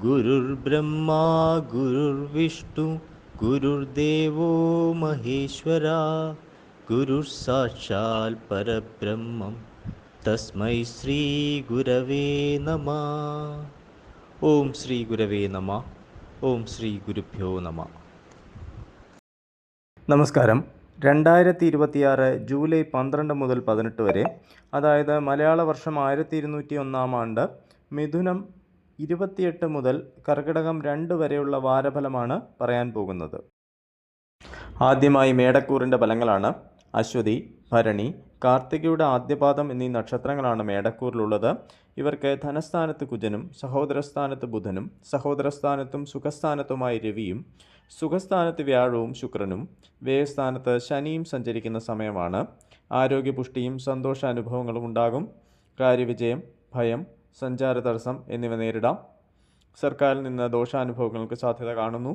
गुरुर्ब्रह्मा गुरुर्विष्णु गुरुर्देवो महेश्वरा गुरुर्साक्षात् परब्रह्मं तस्मै श्री गुरवे नमः. ഓം ശ്രീ ഗുരവേ നമ. ഓം ശ്രീ ഗുരുഭ്യോ നമ. നമസ്കാരം. 2026 ജൂലൈ 12 മുതൽ 18 വരെ, അതായത് മലയാള വർഷം 1201 ആണ്ട്, മിഥുനം 28 മുതൽ കർക്കിടകം 2 വരെയുള്ള വാരഫലമാണ് പറയാൻ പോകുന്നത്. ആദ്യമായി മേടക്കൂറിൻ്റെ ഫലങ്ങളാണ്. അശ്വതി, ഭരണി, കാർത്തികയുടെ ആദ്യപാദം എന്നീ നക്ഷത്രങ്ങളാണ് മേടക്കൂറിലുള്ളത്. ഇവർക്ക് ധനസ്ഥാനത്ത് കുജനും സഹോദരസ്ഥാനത്ത് ബുധനും സഹോദരസ്ഥാനത്തും സുഖസ്ഥാനത്തുമായി രവിയും സുഖസ്ഥാനത്ത് വ്യാഴവും ശുക്രനും വ്യയസ്ഥാനത്ത് ശനിയും സഞ്ചരിക്കുന്ന സമയമാണ്. ആരോഗ്യപുഷ്ടിയും സന്തോഷാനുഭവങ്ങളും ഉണ്ടാകും. കാര്യവിജയം, ഭയം, സഞ്ചാര തടസ്സം എന്നിവ നേരിടാം. സർക്കാരിൽ നിന്ന് ദോഷാനുഭവങ്ങൾക്ക് സാധ്യത കാണുന്നു.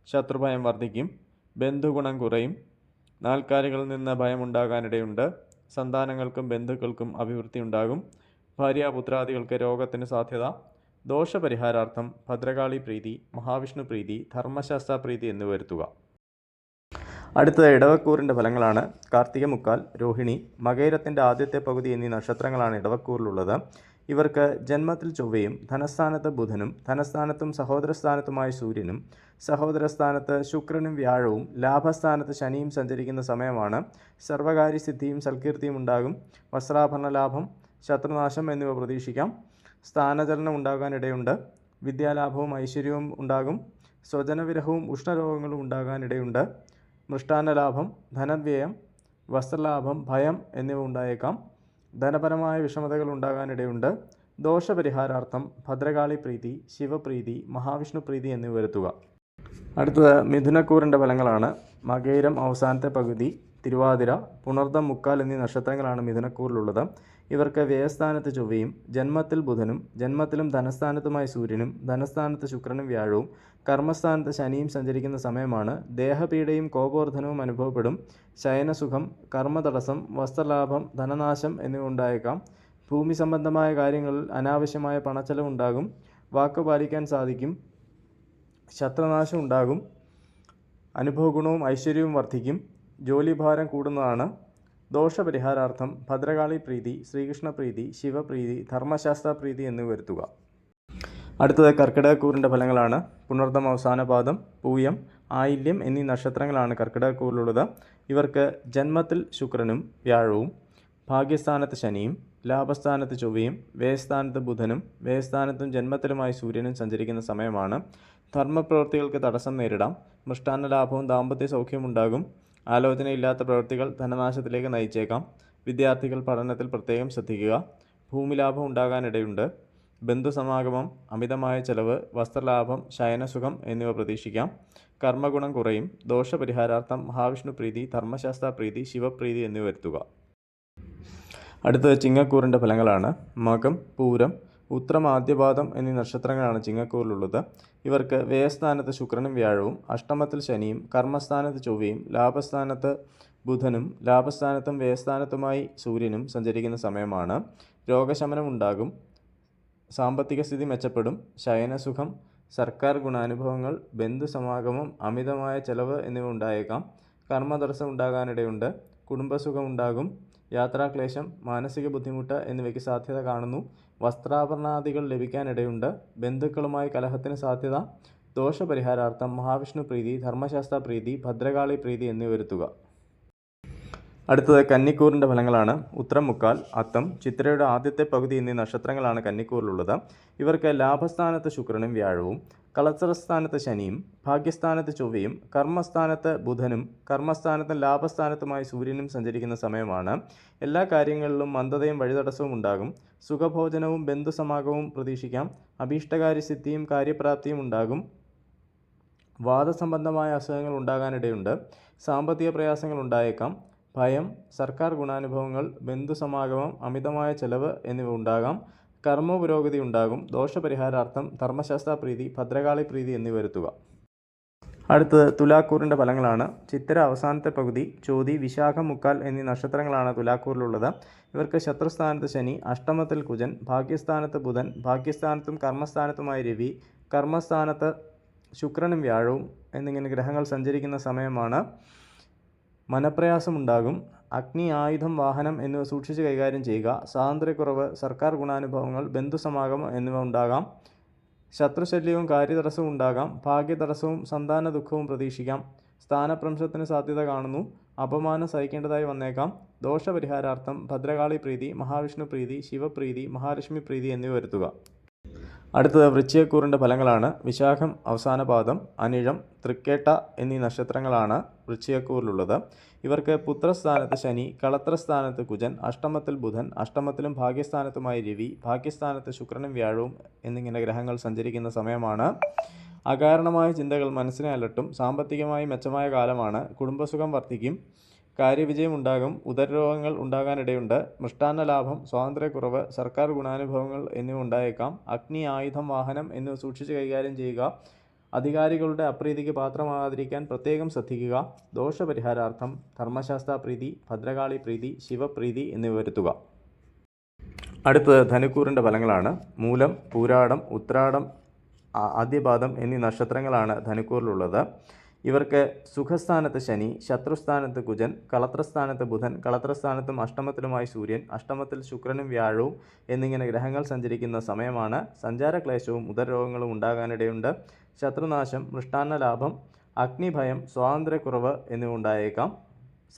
ശത്രുഭയം വർദ്ധിക്കും. ബന്ധുഗുണം കുറയും. നാൽക്കാലികളിൽ നിന്ന് ഭയമുണ്ടാകാനിടയുണ്ട്. സന്താനങ്ങൾക്കും ബന്ധുക്കൾക്കും അഭിവൃദ്ധി ഉണ്ടാകും. ഭാര്യാപുത്രാദികൾക്ക് രോഗത്തിന് സാധ്യത. ദോഷപരിഹാരാർത്ഥം ഭദ്രകാളി പ്രീതി, മഹാവിഷ്ണു പ്രീതി, ധർമ്മശാസ്ത്ര പ്രീതി എന്നിവ വരുത്തുക. അടുത്തത് ഇടവക്കൂറിൻ്റെ ഫലങ്ങളാണ്. കാർത്തിക മുക്കാൽ, രോഹിണി, മകയിരത്തിൻ്റെ ആദ്യത്തെ പകുതി എന്നീ നക്ഷത്രങ്ങളാണ് ഇടവക്കൂറിലുള്ളത്. ഇവർക്ക് ജന്മത്തിൽ ചൊവ്വയും ധനസ്ഥാനത്ത് ബുധനും ധനസ്ഥാനത്തും സഹോദരസ്ഥാനത്തുമായ സൂര്യനും സഹോദരസ്ഥാനത്ത് ശുക്രനും വ്യാഴവും ലാഭസ്ഥാനത്ത് ശനിയും സഞ്ചരിക്കുന്ന സമയമാണ്. സർവകാര്യസിദ്ധിയും സൽകീർത്തിയും ഉണ്ടാകും. വസ്ത്രാഭരണ ലാഭം, ശത്രുനാശം എന്നിവ പ്രതീക്ഷിക്കാം. സ്ഥാനചലനം ഉണ്ടാകാനിടയുണ്ട്. വിദ്യാലാഭവും ഐശ്വര്യവും ഉണ്ടാകും. സ്വജനവിരഹവും ഉഷ്ണരോഗങ്ങളും ഉണ്ടാകാനിടയുണ്ട്. മൃഷ്ടാന്നലാഭം, ധനവ്യയം, വസ്ത്രലാഭം, ഭയം എന്നിവ ഉണ്ടായേക്കാം. ധനപരമായ വിഷമതകൾ ഉണ്ടാകാനിടയുണ്ട്. ദോഷപരിഹാരാർത്ഥം ഭദ്രകാളി പ്രീതി, ശിവപ്രീതി, മഹാവിഷ്ണു പ്രീതി എന്നിവ വരുത്തുക. അടുത്തത് മിഥുനക്കൂറിൻ്റെ ഫലങ്ങളാണ്. മകയിരം അവസാനത്തെ പകുതി, തിരുവാതിര, പുണർദം മുക്കാൽ എന്നീ നക്ഷത്രങ്ങളാണ് മിഥുനക്കൂറിലുള്ളത്. ഇവർക്ക് വ്യയസ്ഥാനത്ത് ചൊവ്വയും ജന്മത്തിൽ ബുധനും ജന്മത്തിലും ധനസ്ഥാനത്തുമായി സൂര്യനും ധനസ്ഥാനത്ത് ശുക്രനും വ്യാഴവും കർമ്മസ്ഥാനത്ത് ശനിയും സഞ്ചരിക്കുന്ന സമയമാണ്. ദേഹപീഡയും കോപോർധനവും അനുഭവപ്പെടും. ശയനസുഖം, കർമ്മതടസ്സം, വസ്ത്രലാഭം, ധനനാശം എന്നിവ ഉണ്ടായേക്കാം. ഭൂമി സംബന്ധമായ കാര്യങ്ങളിൽ അനാവശ്യമായ പണച്ചെലവുണ്ടാകും. വാക്ക് പാലിക്കാൻ സാധിക്കും. ശത്രുനാശം ഉണ്ടാകും. അനുഭവഗുണവും ഐശ്വര്യവും വർദ്ധിക്കും. ജോലിഭാരം കൂടുന്നതാണ്. ദോഷപരിഹാരാർത്ഥം ഭദ്രകാളി പ്രീതി, ശ്രീകൃഷ്ണ പ്രീതി, ശിവപ്രീതി, ധർമ്മശാസ്ത്ര പ്രീതി എന്നിവ വരുത്തുക. അടുത്തത് കർക്കിടകക്കൂറിൻ്റെ ഫലങ്ങളാണ്. പുണർദം അവസാന പാദം, പൂയം, ആയില്യം എന്നീ നക്ഷത്രങ്ങളാണ് കർക്കിടകക്കൂറിലുള്ളത്. ഇവർക്ക് ജന്മത്തിൽ ശുക്രനും വ്യാഴവും ഭാഗ്യസ്ഥാനത്ത് ശനിയും ലാഭസ്ഥാനത്ത് ചൊവ്വയും വ്യയസ്ഥാനത്ത് ബുധനും വ്യയസ്ഥാനത്തും ജന്മത്തിലുമായി സൂര്യനും സഞ്ചരിക്കുന്ന സമയമാണ്. ധർമ്മപ്രവൃത്തികൾക്ക് തടസ്സം നേരിടാം. മൃഷ്ടാന്ന ലാഭവും ദാമ്പത്യ സൗഖ്യവും ഉണ്ടാകും. ആലോചനയില്ലാത്ത പ്രവൃത്തികൾ ധനനാശത്തിലേക്ക് നയിച്ചേക്കാം. വിദ്യാർത്ഥികൾ പഠനത്തിൽ പ്രത്യേകം ശ്രദ്ധിക്കുക. ഭൂമിലാഭം ഉണ്ടാകാനിടയുണ്ട്. ബന്ധുസമാഗമം, അമിതമായ ചെലവ്, വസ്ത്രലാഭം, ശയനസുഖം എന്നിവ പ്രതീക്ഷിക്കാം. കർമ്മഗുണം കുറയും. ദോഷപരിഹാരാർത്ഥം മഹാവിഷ്ണു പ്രീതി, ധർമ്മശാസ്ത്ര പ്രീതി, ശിവപ്രീതി എന്നിവ വരുത്തുക. അടുത്തത് ചിങ്ങക്കൂറിൻ്റെ ഫലങ്ങളാണ്. മകം, പൂരം, ഉത്രം ആദ്യപാദം എന്നീ നക്ഷത്രങ്ങളാണ് ചിങ്ങക്കൂറിലുള്ളത്. ഇവർക്ക് വ്യയസ്ഥാനത്ത് ശുക്രനും വ്യാഴവും അഷ്ടമത്തിൽ ശനിയും കർമ്മസ്ഥാനത്ത് ചൊവ്വയും ലാഭസ്ഥാനത്ത് ബുധനും ലാഭസ്ഥാനത്തും വ്യയസ്ഥാനത്തുമായി സൂര്യനും സഞ്ചരിക്കുന്ന സമയമാണ്. രോഗശമനം ഉണ്ടാകും. സാമ്പത്തിക സ്ഥിതി മെച്ചപ്പെടും. ശയനസുഖം, സർക്കാർ ഗുണാനുഭവങ്ങൾ, ബന്ധുസമാഗമം, അമിതമായ ചെലവ് എന്നിവ ഉണ്ടായേക്കാം. കർമ്മതടസ്സം ഉണ്ടാകാനിടയുണ്ട്. കുടുംബസുഖം ഉണ്ടാകും. യാത്രാക്ലേശം, മാനസിക ബുദ്ധിമുട്ട് എന്നിവയ്ക്ക് സാധ്യത കാണുന്നു. വസ്ത്രാഭരണാദികൾ ലഭിക്കാനിടയുണ്ട്. ബന്ധുക്കളുമായി കലഹത്തിന് സാധ്യത. ദോഷപരിഹാരാർത്ഥം മഹാവിഷ്ണു പ്രീതി, ധർമ്മശാസ്ത്ര പ്രീതി, ഭദ്രകാളി പ്രീതി എന്നിവ വരുത്തുക. അടുത്തത് കന്നിക്കൂറിൻ്റെ ഫലങ്ങളാണ്. ഉത്രം മുക്കാൽ, അത്തം, ചിത്രയുടെ ആദ്യത്തെ പകുതി എന്നീ നക്ഷത്രങ്ങളാണ് കന്നിക്കൂറിലുള്ളത്. ഇവർക്ക് ലാഭസ്ഥാനത്ത് ശുക്രനും വ്യാഴവും കളത്രസ്ഥാനത്ത് ശനിയും ഭാഗ്യസ്ഥാനത്ത് ചൊവ്വയും കർമ്മസ്ഥാനത്ത് ബുധനും കർമ്മസ്ഥാനത്തും ലാഭസ്ഥാനത്തുമായി സൂര്യനും സഞ്ചരിക്കുന്ന സമയമാണ്. എല്ലാ കാര്യങ്ങളിലും മന്ദതയും വഴിതടസ്സവും ഉണ്ടാകും. സുഖഭോജനവും ബന്ധുസമാഗമവും പ്രതീക്ഷിക്കാം. അഭീഷ്ടകാര്യസിദ്ധിയും കാര്യപ്രാപ്തിയും ഉണ്ടാകും. വാദസംബന്ധമായ അസുഖങ്ങൾ ഉണ്ടാകാനിടയുണ്ട്. സാമ്പത്തിക പ്രയാസങ്ങൾ ഉണ്ടായേക്കാം. ഭയം, സർക്കാർ ഗുണാനുഭവങ്ങൾ, ബന്ധുസമാഗമം, അമിതമായ ചെലവ് എന്നിവ ഉണ്ടാകാം. കർമ്മപുരോഗതി ഉണ്ടാകും. ദോഷപരിഹാരാർത്ഥം ധർമ്മശാസ്ത്ര പ്രീതി, ഭദ്രകാളി പ്രീതി എന്നിവ വരുത്തുക. അടുത്തത് തുലാക്കൂറിൻ്റെ ഫലങ്ങളാണ്. ചിത്തിര അവസാനത്തെ പകുതി, ചോതി, വിശാഖം, മുക്കാൽ എന്നീ നക്ഷത്രങ്ങളാണ് തുലാക്കൂറിലുള്ളത്. ഇവർക്ക് ശത്രുസ്ഥാനത്ത് ശനി, അഷ്ടമത്തിൽ കുജൻ, ഭാഗ്യസ്ഥാനത്ത് ബുധൻ, ഭാഗ്യസ്ഥാനത്തും കർമ്മസ്ഥാനത്തുമായി രവി, കർമ്മസ്ഥാനത്ത് ശുക്രനും വ്യാഴവും എന്നിങ്ങനെ ഗ്രഹങ്ങൾ സഞ്ചരിക്കുന്ന സമയമാണ്. മനപ്രയാസമുണ്ടാകും. അഗ്നി, ആയുധം, വാഹനം എന്നിവ സൂക്ഷിച്ച് കൈകാര്യം ചെയ്യുക. സ്വാതന്ത്ര്യക്കുറവ്, സർക്കാർ ഗുണാനുഭവങ്ങൾ, ബന്ധുസമാഗമം എന്നിവ ഉണ്ടാകാം. ശത്രുശല്യവും കാര്യതടസ്സവും ഉണ്ടാകാം. ഭാഗ്യതടസ്സവും സന്താന ദുഃഖവും പ്രതീക്ഷിക്കാം. സ്ഥാനഭ്രംശത്തിന് സാധ്യത കാണുന്നു. അപമാനം സഹിക്കേണ്ടതായി വന്നേക്കാം. ദോഷപരിഹാരാർത്ഥം ഭദ്രകാളി പ്രീതി, മഹാവിഷ്ണു പ്രീതി, ശിവപ്രീതി, മഹാലക്ഷ്മി പ്രീതി എന്നിവ വരുത്തുക. അടുത്തത് വൃശ്ചികക്കൂറിൻ്റെ ഫലങ്ങളാണ്. വിശാഖം അവസാന പാദം, അനിഴം, തൃക്കേട്ട എന്നീ നക്ഷത്രങ്ങളാണ് വൃശ്ചികക്കൂറിലുള്ളത്. ഇവർക്ക് പുത്രസ്ഥാനത്ത് ശനി, കളത്രസ്ഥാനത്ത് കുജൻ, അഷ്ടമത്തിൽ ബുധൻ, അഷ്ടമത്തിലും ഭാഗ്യസ്ഥാനത്തുമായി രവി, ഭാഗ്യസ്ഥാനത്ത് ശുക്രനും വ്യാഴവും എന്നിങ്ങനെ ഗ്രഹങ്ങൾ സഞ്ചരിക്കുന്ന സമയമാണ്. അകാരണമായ ചിന്തകൾ മനസ്സിനെ അലട്ടും. സാമ്പത്തികമായി മെച്ചമായ കാലമാണ്. കുടുംബസുഖം വർദ്ധിക്കും. കാര്യവിജയം ഉണ്ടാകും. ഉദരരോഗങ്ങൾ ഉണ്ടാകാനിടയുണ്ട്. മൃഷ്ടാന്ന ലാഭം, സ്വാതന്ത്ര്യക്കുറവ്, സർക്കാർ ഗുണാനുഭവങ്ങൾ എന്നിവ ഉണ്ടായേക്കാം. അഗ്നി, ആയുധം, വാഹനം എന്നിവ സൂക്ഷിച്ച് കൈകാര്യം ചെയ്യുക. അധികാരികളുടെ അപ്രീതിക്ക് പാത്രമാകാതിരിക്കാൻ പ്രത്യേകം ശ്രദ്ധിക്കുക. ദോഷപരിഹാരാർത്ഥം ധർമ്മശാസ്ത്ര പ്രീതി, ഭദ്രകാളി പ്രീതി, ശിവപ്രീതി എന്നിവ വരുത്തുക. അടുത്തത് ധനുക്കൂറിൻ്റെ ഫലങ്ങളാണ്. മൂലം, പൂരാടം, ഉത്രാടം, ആദ്യപാദം എന്നീ നക്ഷത്രങ്ങളാണ് ധനുക്കൂറിലുള്ളത്. ഇവർക്ക് സുഖസ്ഥാനത്ത് ശനി, ശത്രുസ്ഥാനത്ത് കുജൻ, കളത്രസ്ഥാനത്ത് ബുധൻ, കളത്രസ്ഥാനത്തും അഷ്ടമത്തിലുമായി സൂര്യൻ, അഷ്ടമത്തിൽ ശുക്രനും വ്യാഴവും എന്നിങ്ങനെ ഗ്രഹങ്ങൾ സഞ്ചരിക്കുന്ന സമയമാണ്. സഞ്ചാരക്ലേശവും ഉദരരോഗങ്ങളും ഉണ്ടാകാനിടയുണ്ട്. ശത്രുനാശം, മൃഷ്ടാന്ന ലാഭം, അഗ്നിഭയം, സ്വാതന്ത്ര്യക്കുറവ് എന്നിവ ഉണ്ടായേക്കാം.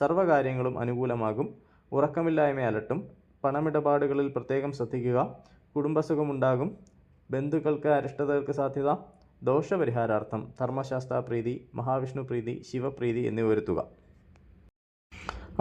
സർവ്വകാര്യങ്ങളും അനുകൂലമാകും. ഉറക്കമില്ലായ്മ അലട്ടും. പണമിടപാടുകളിൽ പ്രത്യേകം ശ്രദ്ധിക്കുക. കുടുംബസുഖമുണ്ടാകും. ബന്ധുക്കൾക്ക് അരിഷ്ടതകൾക്ക് സാധ്യത. ദോഷപരിഹാരാർത്ഥം ധർമ്മശാസ്ത്ര പ്രീതി, മഹാവിഷ്ണു പ്രീതി, ശിവപ്രീതി എന്നിവ വരുത്തുക.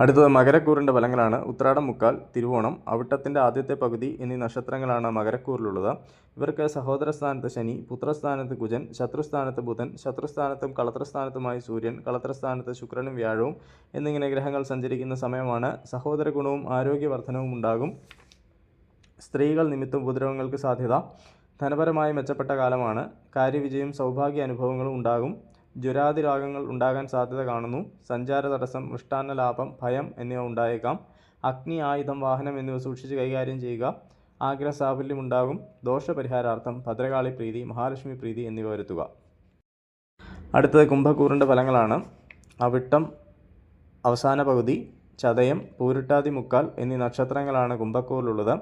അടുത്തത് മകരക്കൂറിൻ്റെ ഫലങ്ങളാണ്. ഉത്രാടം, മുക്കാൽ, തിരുവോണം, അവിട്ടത്തിൻ്റെ ആദ്യത്തെ പകുതി എന്നീ നക്ഷത്രങ്ങളാണ് മകരക്കൂറിലുള്ളത്. ഇവർക്ക് സഹോദരസ്ഥാനത്ത് ശനി, പുത്രസ്ഥാനത്ത് കുജൻ, ശത്രുസ്ഥാനത്ത് ബുധൻ, ശത്രുസ്ഥാനത്തും കളത്രസ്ഥാനത്തുമായി സൂര്യൻ, കളത്രസ്ഥാനത്ത് ശുക്രനും വ്യാഴവും എന്നിങ്ങനെ ഗ്രഹങ്ങൾ സഞ്ചരിക്കുന്ന സമയമാണ്. സഹോദര ഗുണവും ആരോഗ്യവർദ്ധനവും ഉണ്ടാകും. സ്ത്രീകൾ നിമിത്തം ഉപദ്രവങ്ങൾക്ക് സാധ്യത. ധനപരമായി മെച്ചപ്പെട്ട കാലമാണ്. കാര്യവിജയം, സൗഭാഗ്യ അനുഭവങ്ങളും ഉണ്ടാകും. ജ്വരാതി രോഗങ്ങൾ ഉണ്ടാകാൻ സാധ്യത കാണുന്നു. സഞ്ചാര തടസ്സം, മൃഷ്ടാന്ന ലാഭം, ഭയം എന്നിവ ഉണ്ടായേക്കാം. അഗ്നി, ആയുധം, വാഹനം എന്നിവ സൂക്ഷിച്ച് കൈകാര്യം ചെയ്യുക. ആഗ്രഹ സാഫല്യം ഉണ്ടാകും. ദോഷപരിഹാരാർത്ഥം ഭദ്രകാളി പ്രീതി, മഹാലക്ഷ്മി പ്രീതി എന്നിവ വരുത്തുക. അടുത്തത് കുംഭക്കൂറിൻ്റെ ഫലങ്ങളാണ്. അവിട്ടം അവസാന പകുതി, ചതയം, പൂരിട്ടാതി, മുക്കാൽ എന്നീ നക്ഷത്രങ്ങളാണ് കുംഭക്കൂറിലുള്ളത്.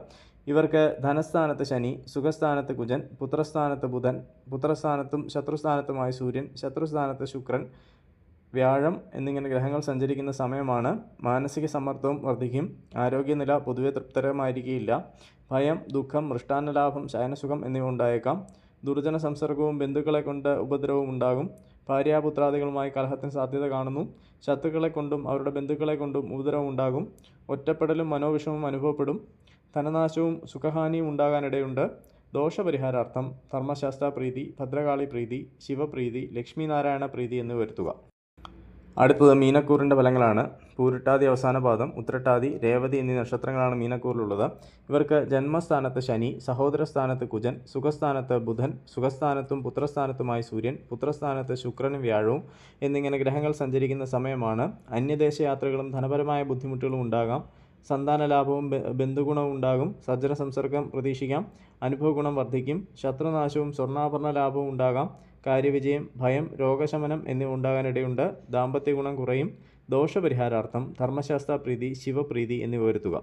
ഇവർക്ക് ധനസ്ഥാനത്ത് ശനി, സുഖസ്ഥാനത്ത് കുജൻ, പുത്രസ്ഥാനത്ത് ബുധൻ, പുത്രസ്ഥാനത്തും ശത്രുസ്ഥാനത്തുമായി സൂര്യൻ, ശത്രുസ്ഥാനത്ത് ശുക്രൻ, വ്യാഴം എന്നിങ്ങനെ ഗ്രഹങ്ങൾ സഞ്ചരിക്കുന്ന സമയമാണ്. മാനസിക സമ്മർദ്ദവും വർദ്ധിക്കും. ആരോഗ്യനില പൊതുവെ തൃപ്തകരമായിരിക്കില്ല. ഭയം, ദുഃഖം, മൃഷ്ടാന്ന ലാഭം, ശയനസുഖം എന്നിവ ഉണ്ടായേക്കാം. ദുർജന സംസർഗവും ബന്ധുക്കളെ കൊണ്ട് ഉപദ്രവവും ഉണ്ടാകും. ഭാര്യാപുത്രാദികളുമായി കലഹത്തിന് സാധ്യത കാണുന്നു. ശത്രുക്കളെ കൊണ്ടും അവരുടെ ബന്ധുക്കളെ കൊണ്ടും ഉപദ്രവം ഉണ്ടാകും. ഒറ്റപ്പെടലും മനോവിഷമവും അനുഭവപ്പെടും. ധനനാശവും സുഖഹാനിയും ഉണ്ടാകാനിടയുണ്ട്. ദോഷപരിഹാരാർത്ഥം ധർമ്മശാസ്ത്ര പ്രീതി, ഭദ്രകാളി പ്രീതി, ശിവപ്രീതി, ലക്ഷ്മീനാരായണ പ്രീതി എന്നിവ വരുത്തുക. അടുത്തത് മീനക്കൂറിൻ്റെ ഫലങ്ങളാണ്. പൂരിട്ടാതി അവസാന പാദം, ഉത്രട്ടാതി, രേവതി എന്നീ നക്ഷത്രങ്ങളാണ് മീനക്കൂറിലുള്ളത്. ഇവർക്ക് ജന്മസ്ഥാനത്ത് ശനി, സഹോദരസ്ഥാനത്ത് കുജൻ, സുഖസ്ഥാനത്ത് ബുധൻ, സുഖസ്ഥാനത്തും പുത്രസ്ഥാനത്തുമായി സൂര്യൻ, പുത്രസ്ഥാനത്ത് ശുക്രനും വ്യാഴവും എന്നിങ്ങനെ ഗ്രഹങ്ങൾ സഞ്ചരിക്കുന്ന സമയമാണ്. അന്യദേശ യാത്രകളും ധനപരമായ ബുദ്ധിമുട്ടുകളും ഉണ്ടാകാം. സന്താന ലാഭവും ബന്ധുഗുണവും ഉണ്ടാകും. സജ്ജന സംസർഗം പ്രതീക്ഷിക്കാം. അനുഭവഗുണം വർദ്ധിക്കും. ശത്രുനാശവും സ്വർണ്ണാഭരണ ലാഭവും ഉണ്ടാകാം. കാര്യവിജയം, ഭയം, രോഗശമനം എന്നിവ ഉണ്ടാകാനിടയുണ്ട്. ദാമ്പത്യ ഗുണം കുറയും. ദോഷപരിഹാരാർത്ഥം ധർമ്മശാസ്ത്ര പ്രീതി, ശിവപ്രീതി എന്നിവ വരുത്തുക.